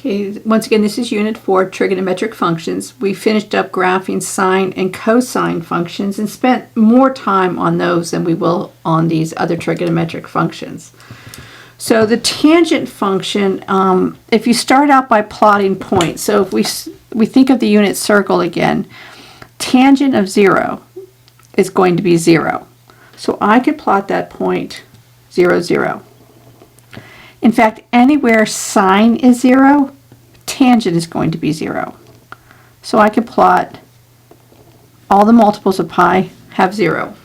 Okay, once again, this is Unit 4, Trigonometric Functions. We finished up graphing sine and cosine functions and spent more time on those than we will on these other trigonometric functions. So the tangent function, if you start out by plotting points, so if we think of the unit circle again, tangent of 0 is going to be 0. So I could plot that point 0, 0. In fact, anywhere sine is 0, tangent is going to be 0. So I could plot all the multiples of pi have 0.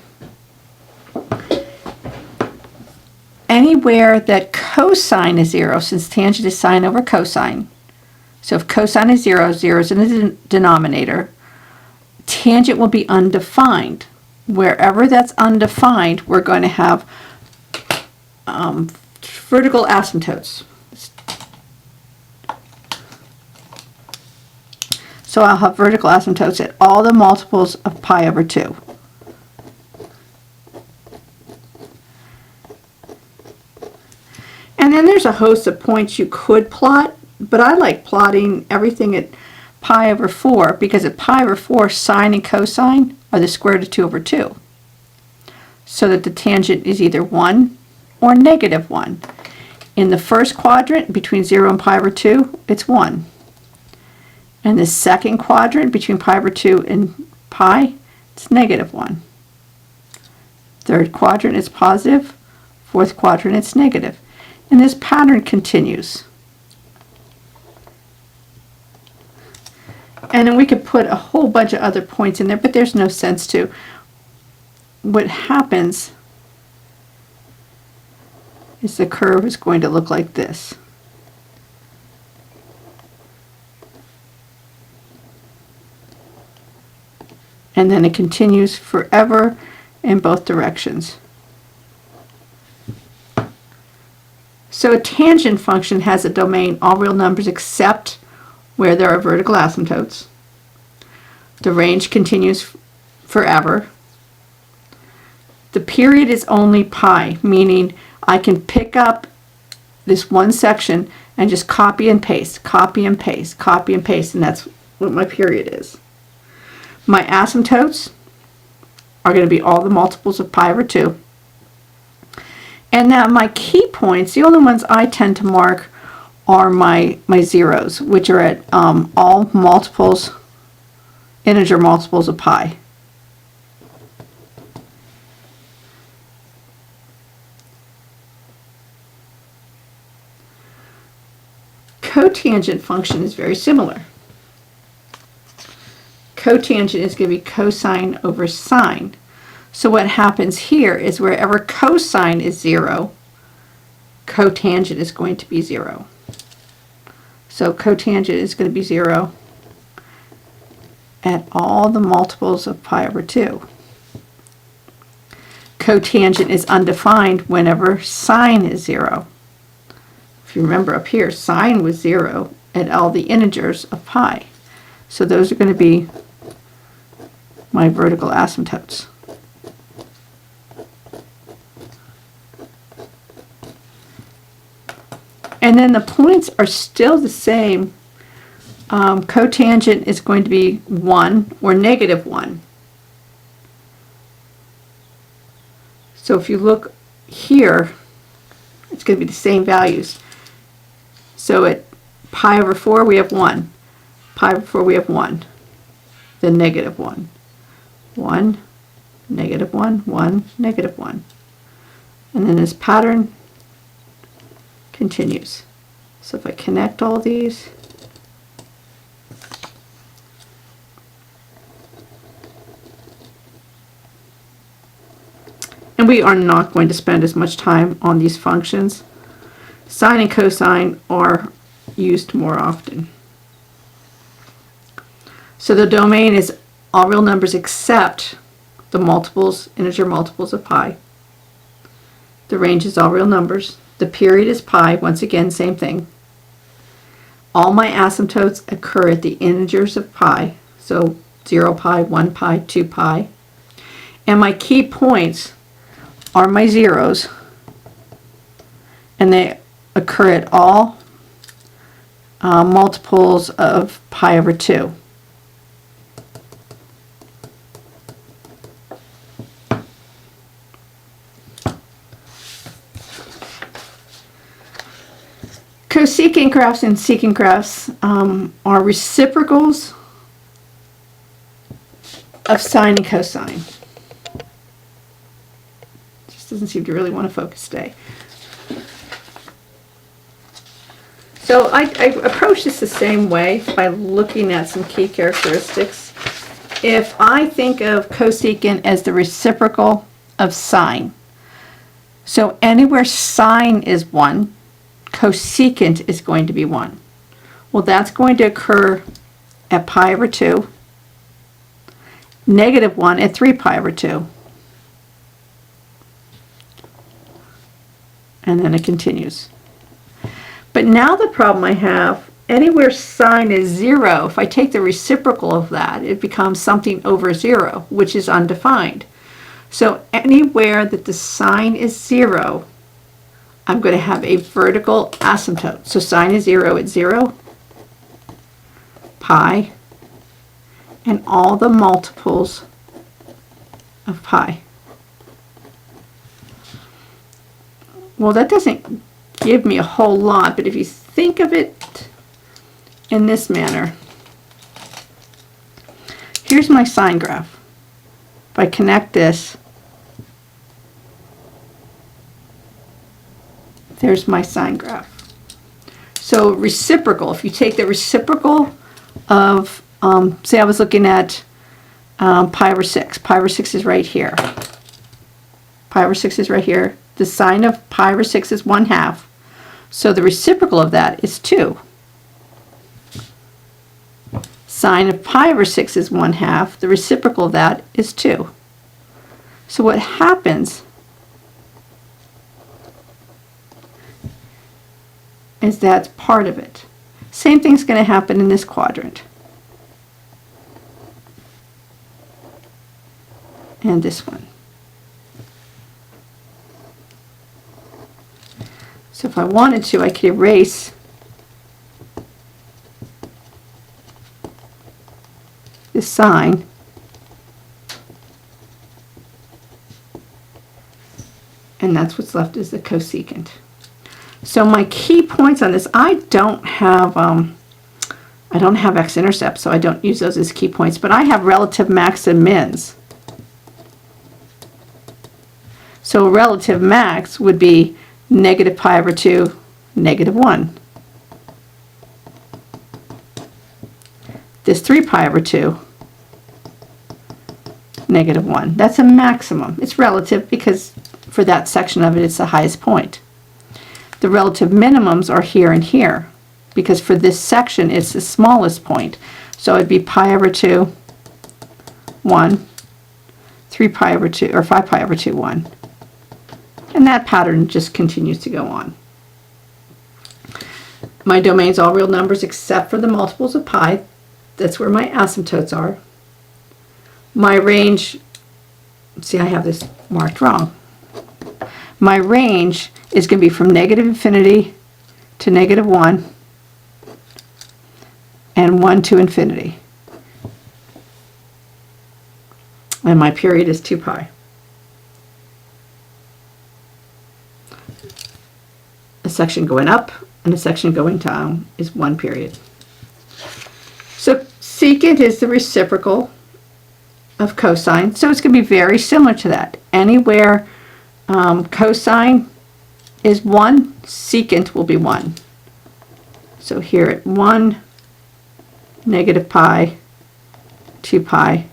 Anywhere that cosine is 0, since tangent is sine over cosine, so if cosine is 0, 0 is in the denominator, tangent will be undefined. Wherever that's undefined, we're going to have vertical asymptotes. So I'll have vertical asymptotes at all the multiples of pi over 2. And then there's a host of points you could plot, but I like plotting everything at pi over 4 because at pi over 4, sine and cosine are the square root of 2 over 2. So that the tangent is either 1 or negative 1. In the first quadrant, between 0 and pi over 2, it's 1. And the second quadrant, between pi over 2 and pi, it's negative 1. Third quadrant is positive. Fourth quadrant, it's negative. And this pattern continues. And then we could put a whole bunch of other points in there, but there's no sense to. What happens is the curve is going to look like this. And then it continues forever in both directions. So a tangent function has a domain all real numbers except where there are vertical asymptotes. The range continues forever. The period is only pi, meaning I can pick up this one section and just copy and paste, copy and paste, copy and paste, and that's what my period is. My asymptotes are going to be all the multiples of pi over 2. And now my key points, the only ones I tend to mark are my zeros, which are at all multiples, integer multiples of pi. Cotangent function is very similar. Cotangent is going to be cosine over sine. So what happens here is wherever cosine is 0, cotangent is going to be 0. So cotangent is going to be 0 at all the multiples of pi over 2. Cotangent is undefined whenever sine is 0. If you remember up here, sine was 0 at all the integers of pi. So those are going to be my vertical asymptotes. And then the points are still the same. Cotangent is going to be 1 or negative 1. So if you look here, it's going to be the same values. So at pi over 4, we have 1. Pi over 4, we have 1. Then negative 1. 1, negative 1, 1, negative 1. And then this pattern continues. So if I connect all these, and we are not going to spend as much time on these functions. Sine and cosine are used more often. So the domain is all real numbers except the multiples, integer multiples of pi. The range is all real numbers. The period is pi, once again, same thing. All my asymptotes occur at the integers of pi, so 0 pi, 1 pi, 2 pi. And my key points are my zeros, and they occur at all multiples of pi over 2. Cosecant graphs and secant graphs are reciprocals of sine and cosine. Just doesn't seem to really want to focus today. So I approach this the same way by looking at some key characteristics. If I think of cosecant as the reciprocal of sine, so anywhere sine is 1, cosecant is going to be 1. Well, that's going to occur at pi over 2, negative 1 at 3 pi over 2. And then it continues. But now the problem I have, anywhere sine is 0, if I take the reciprocal of that, it becomes something over 0, which is undefined. So anywhere that the sine is 0, I'm going to have a vertical asymptote. So sine is 0 at 0, pi, and all the multiples of pi. Well, that doesn't give me a whole lot, but if you think of it in this manner, here's my sine graph. If I connect this, there's my sine graph. So reciprocal, if you take the reciprocal of, say I was looking at pi over 6. Pi over 6 is right here. Pi over 6 is right here. The sine of pi over 6 is 1/2. So the reciprocal of that is 2. Sine of pi over 6 is 1/2. The reciprocal of that is 2. So what happens is that's part of it. Same thing's going to happen in this quadrant. And this one. So if I wanted to, I could erase this sine and that's what's left is the cosecant. So my key points on this, I don't have x-intercepts, so I don't use those as key points, but I have relative max and mins. So a relative max would be negative pi over 2, negative 1. This 3 pi over 2, negative 1. That's a maximum. It's relative because for that section of it, it's the highest point. The relative minimums are here and here because for this section, it's the smallest point. So it'd be pi over 2, 1, 3 pi over 2, or 5 pi over 2, 1. And that pattern just continues to go on. My domain's all real numbers except for the multiples of pi. That's where my asymptotes are. My range, see I have this marked wrong. My range is going to be from negative infinity to negative 1 and 1 to infinity. And my period is 2 pi. A section going up and a section going down is 1 period. So secant is the reciprocal of cosine, so it's going to be very similar to that. Anywhere cosine is 1, secant will be 1. So here at 1, negative pi, 2 pi,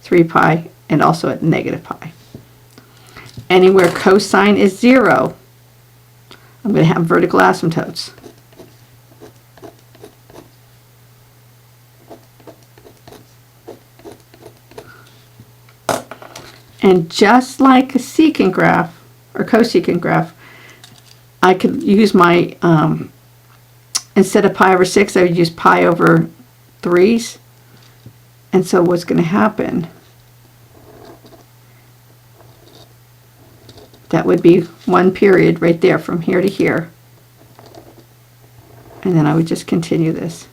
3 pi, and also at negative pi. Anywhere cosine is 0, I'm going to have vertical asymptotes. And just like a secant graph or cosecant graph, I could use my, instead of pi over 6, I would use pi over 3s. And so what's going to happen, that would be 1 period right there from here to here. And then I would just continue this.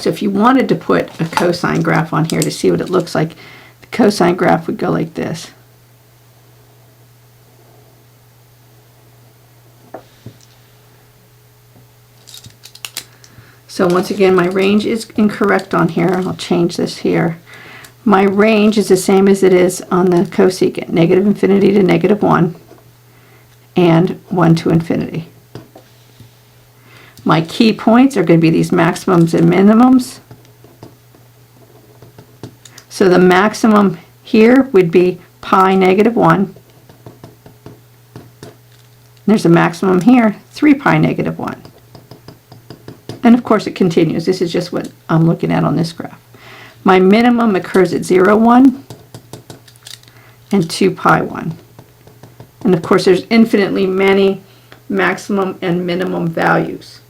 So if you wanted to put a cosine graph on here to see what it looks like, the cosine graph would go like this. So once again, my range is incorrect on here. I'll change this here. My range is the same as it is on the cosecant, negative infinity to negative 1 and 1 to infinity. My key points are going to be these maximums and minimums. So the maximum here would be pi negative 1. There's a maximum here, 3 pi negative 1. And of course it continues. This is just what I'm looking at on this graph. My minimum occurs at 0, 1 and 2 pi 1. And of course there's infinitely many maximum and minimum values.